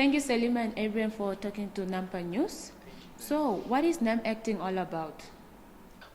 Thank you, Selima and Abraham, for talking to Nampa News. So, what is Nam acting all about?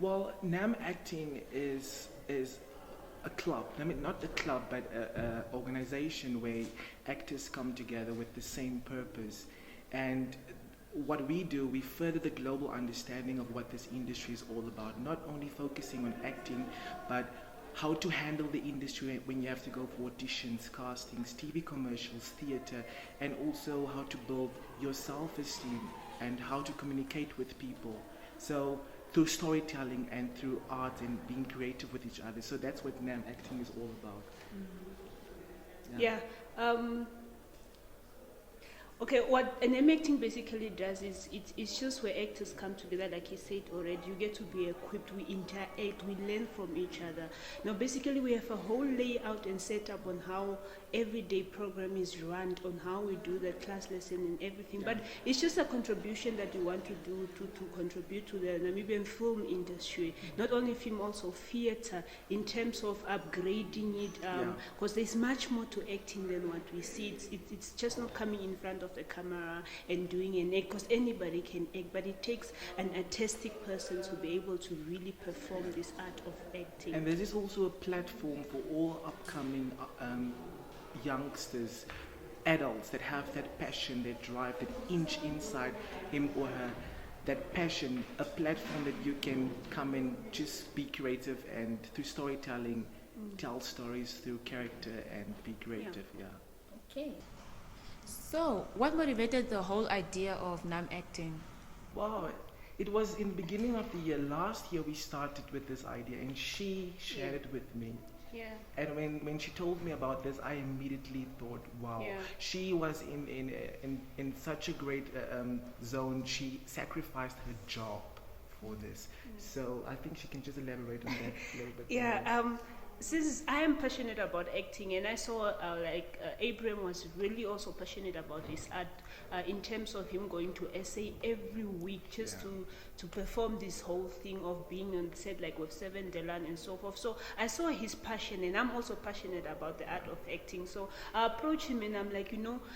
Well, Nam acting is a club. I mean, not a club, but an organization where actors come together with the same purpose. And what we do, we further the global understanding of what this industry is all about. Not only focusing on acting, but how to handle the industry when you have to go for auditions, castings, TV commercials, theater, and also how to build your self-esteem and how to communicate with people. So through storytelling and through art and being creative with each other. So that's what NAM acting is all about. Yeah. Okay, what an M acting basically does is it's just where actors come together, like you said already. You get to be equipped, we interact, we learn from each other. Now, basically, we have a whole layout and setup on how everyday program is run, on how we do the class lesson and everything. But it's just a contribution that we want to do to contribute to the Namibian film industry. Not only film, also theater, in terms of upgrading it, because there's much more to acting than what we see. It's just not coming in front of the camera and doing an act, because anybody can act, but it takes an artistic person to be able to really perform this art of acting. And there is also a platform for all upcoming youngsters, adults that have that passion, that drive, that inch inside him or her, that passion, a platform that you can come and just be creative and through storytelling, tell stories through character and be creative. Okay. So, what motivated the whole idea of Nam acting? Wow, it was in the beginning of the year. Last year we started with this idea and she shared it with me. Yeah. And when she told me about this, I immediately thought, wow. Yeah. She was in such a great zone. She sacrificed her job for this. So I think she can just elaborate on that a little bit more. Since I am passionate about acting, and I saw Abraham was really also passionate about this art, in terms of him going to SA every week just to perform this whole thing of being on set, like with Seven Delan and so forth. So I saw his passion, and I'm also passionate about the art of acting. So I approached him and I'm like,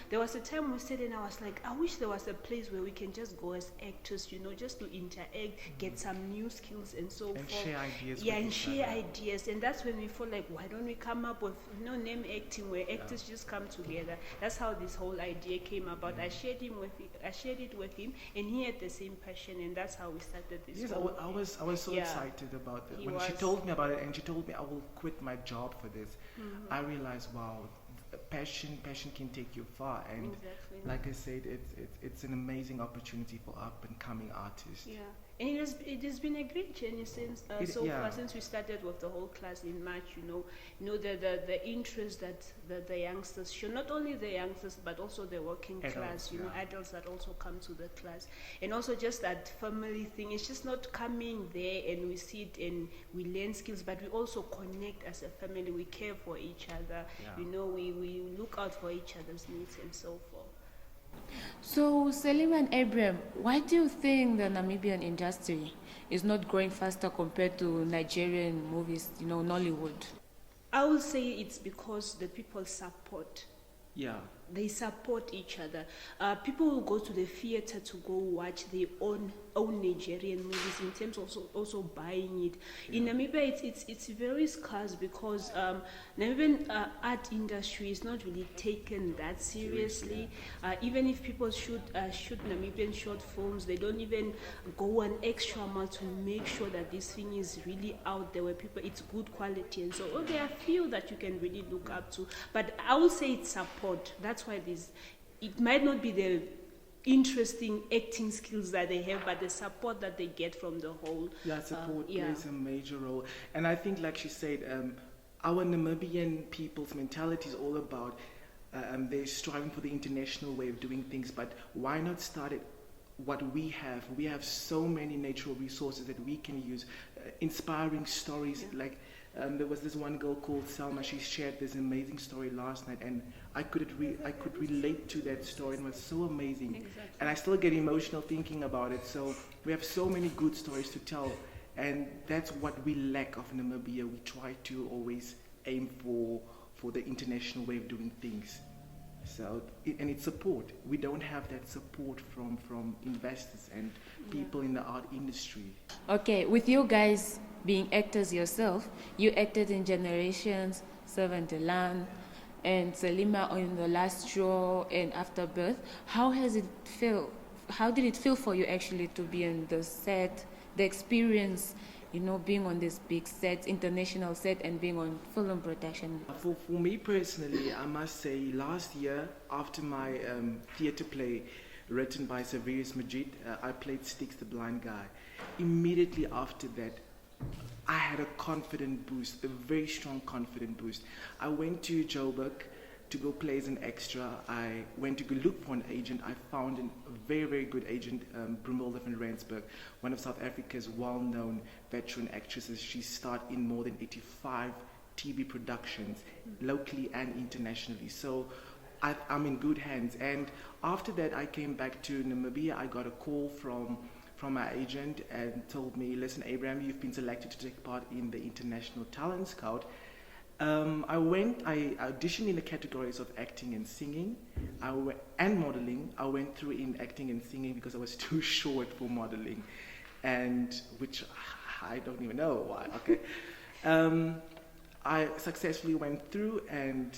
there was a time we said, and I was like, I wish there was a place where we can just go as actors, just to interact, get some new skills and so forth. Share ideas. Yeah, and share ideas. And that's when we felt like, why don't we come up with name acting, where actors just come together. That's how this whole idea came about. I shared it with him, and he had the same passion, and that's how we started this. Yes, I was so excited about it. When she told me about it, and she told me I will quit my job for this, I realized, wow, passion can take you far. And like I said, it's an amazing opportunity for up and coming artists. Yeah. And it has been a great journey since far, since we started with the whole class in March. The interest that the youngsters show, not only the youngsters but also the working class, adults that also come to the class, and also just that family thing. It's just not coming there and we sit and we learn skills, but we also connect as a family. We care for each other. We look out for each other's needs and so forth. So, Selima and Abraham, why do you think the Namibian industry is not growing faster compared to Nigerian movies, Nollywood? I would say it's because the people support. Yeah. They support each other. People will go to the theater to go watch their own Nigerian movies, in terms of also buying it. In Namibia, it's very scarce because Namibian art industry is not really taken that seriously. Even if people shoot Namibian short films, they don't even go an extra mile to make sure that this thing is really out there where it's good quality. And so there are few that you can really look up to. But I would say it's support. That's why it might not be the interesting acting skills that they have, but the support that they get from the whole. Support plays a major role. And I think, like she said, our Namibian people's mentality is all about they're striving for the international way of doing things, but why not start it what we have? We have so many natural resources that we can use, inspiring stories. Like there was this one girl called Selma. She shared this amazing story last night, and I could relate to that story, and it was so amazing. Exactly. And I still get emotional thinking about it. So we have so many good stories to tell, and that's what we lack of Namibia. We try to always aim for the international way of doing things. So, and it's support. We don't have that support from investors and people in the art industry. Okay, with you guys being actors yourself, you acted in Generations, Servant the Land, and Selima on The Last Straw and Afterbirth. How has it felt? How did it feel for you actually to be on the set, the experience, being on this big set, international set, and being on film production? For me personally, I must say, last year after my theatre play written by Severus Majid, I played Sticks the Blind Guy. Immediately after that, I had a confident boost, a very strong confident boost. I went to Joburg to go play as an extra. I went to go look for an agent. I found a very, very good agent, Brumilda van Rensburg, one of South Africa's well-known veteran actresses. She starred in more than 85 TV productions, locally and internationally. So I'm in good hands. And after that, I came back to Namibia. I got a call from my agent and told me, listen, Abraham, you've been selected to take part in the International Talent Scout. I auditioned in the categories of acting and singing and modeling. I went through in acting and singing because I was too short for modeling, and which I don't even know why. Okay. I successfully went through, and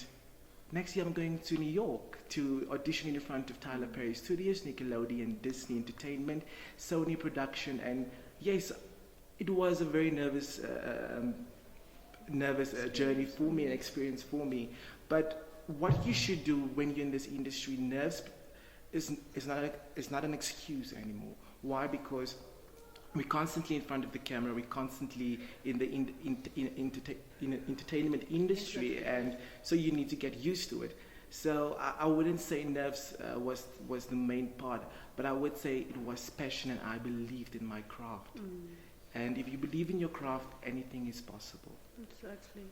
next year I'm going to New York to audition in front of Tyler Perry Studios, Nickelodeon, Disney Entertainment, Sony Production, and yes, it was a very nervous journey for me, an experience for me. But what you should do when you're in this industry, nerves is not an excuse anymore. Why? Because we're constantly in front of the camera, we're constantly in the entertainment industry, exactly. And so you need to get used to it. So I wouldn't say nerves was the main part, but I would say it was passion, and I believed in my craft. And if you believe in your craft, anything is possible. Exactly.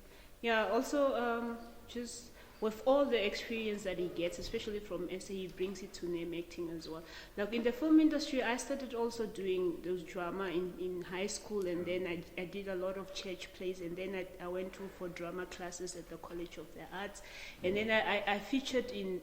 Yeah, also just with all the experience that he gets, especially from SA, he brings it to name acting as well. Like in the film industry, I started also doing those drama in high school, and then I did a lot of church plays, and then I went for drama classes at the College of the Arts, and then I featured in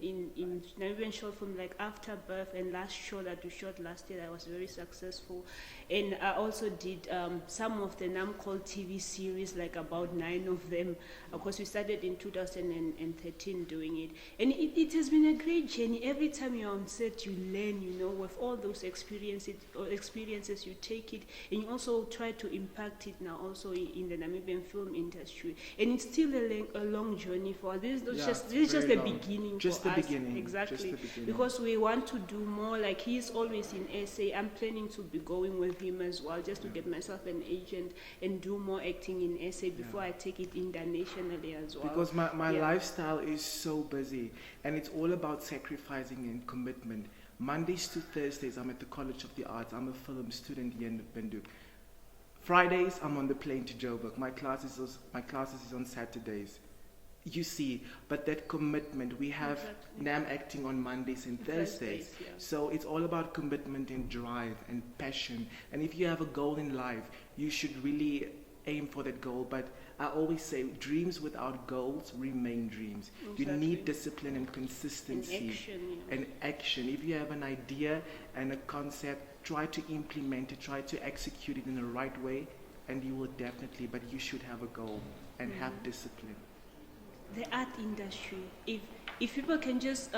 Namibian short film like Afterbirth and Last Show that we shot last year. I was very successful, and I also did some of the Nam called TV series, like about 9 of them. Of course, we started in 2013 doing it, and it has been a great journey. Every time you're on set, you learn, with all those experiences you take it, and you also try to impact it now also in the Namibian film industry. And it's still a long journey for us. This is just the beginning just for the us. Beginning. Exactly. Just the beginning. Because we want to do more. Like, he's always in SA. I'm planning to be going with him as well, just to get myself an agent and do more acting in SA before I take it internationally as well. Because my lifestyle is so busy, and it's all about sacrificing and commitment. Mondays to Thursdays, I'm at the College of the Arts. I'm a film student here in WINDHOEK. Fridays, I'm on the plane to Joburg. My classes is on Saturdays. You see, but that commitment, we have NAM acting on Mondays and Thursdays. Yeah. So it's all about commitment and drive and passion. And if you have a goal in life, you should really aim for that goal. But I always say, dreams without goals remain dreams. Exactly. You need discipline and consistency and action. If you have an idea and a concept, try to implement it, try to execute it in the right way, and you will definitely, but you should have a goal and have discipline. The art industry, if people can just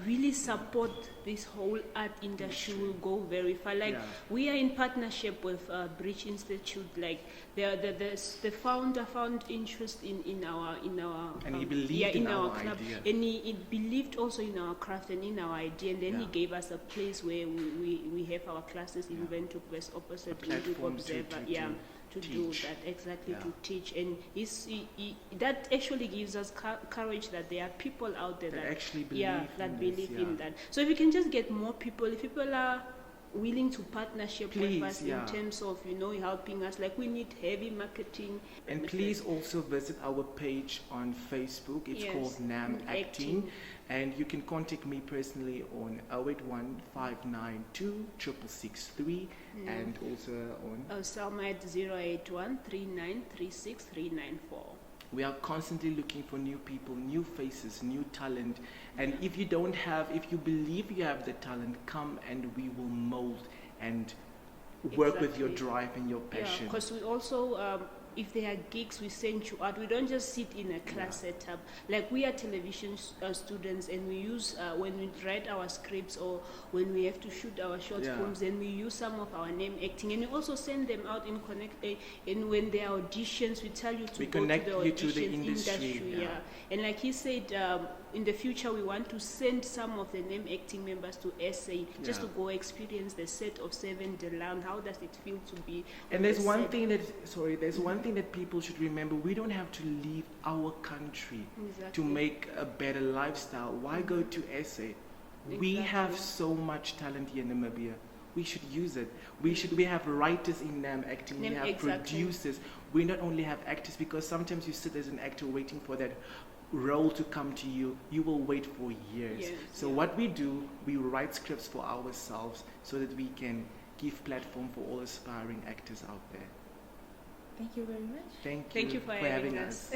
really support this whole art industry, will go very far. Like, we are in partnership with Bridge Institute. Like, the founder found interest in our and he believed in our club, idea, and he believed also in our craft and in our idea, and then he gave us a place where we have our classes in WINDHOEK West opposite WINDHOEK Observer. To do that, exactly, to teach. And that actually gives us courage that there are people out there that actually believe in that. So if we can just get more people, if people are willing to partnership with us in terms of helping us, like, we need heavy marketing. And please also visit our page on Facebook. It's called NAM Acting. And you can contact me personally on 081-592-6663 and also on Selma at 081-3936-394. We are constantly looking for new people, new faces, new talent. And if you believe you have the talent, come and we will mold and work with your drive and your passion. Yeah, because we also, if there are gigs, we send you out. We don't just sit in a class setup. Like, we are television students, and we use, when we write our scripts or when we have to shoot our short films, then we use some of our name acting. And we also send them out in and when there are auditions, we tell you to go connect to the you to the auditions industry. Yeah. And like he said, in the future, we want to send some of the name acting members to SA just to go experience the set of 7 de Land. How does it feel to be? And there's one thing that people should remember. We don't have to leave our country to make a better lifestyle. Why go to SA? We have so much talent here in Namibia. We should use it. We have writers in NAM acting. We have producers. We not only have actors, because sometimes you sit as an actor waiting for that role to come to you. You will wait for years. So what we do, we write scripts for ourselves so that we can give platform for all aspiring actors out there. Thank you very much. Thank you for having us.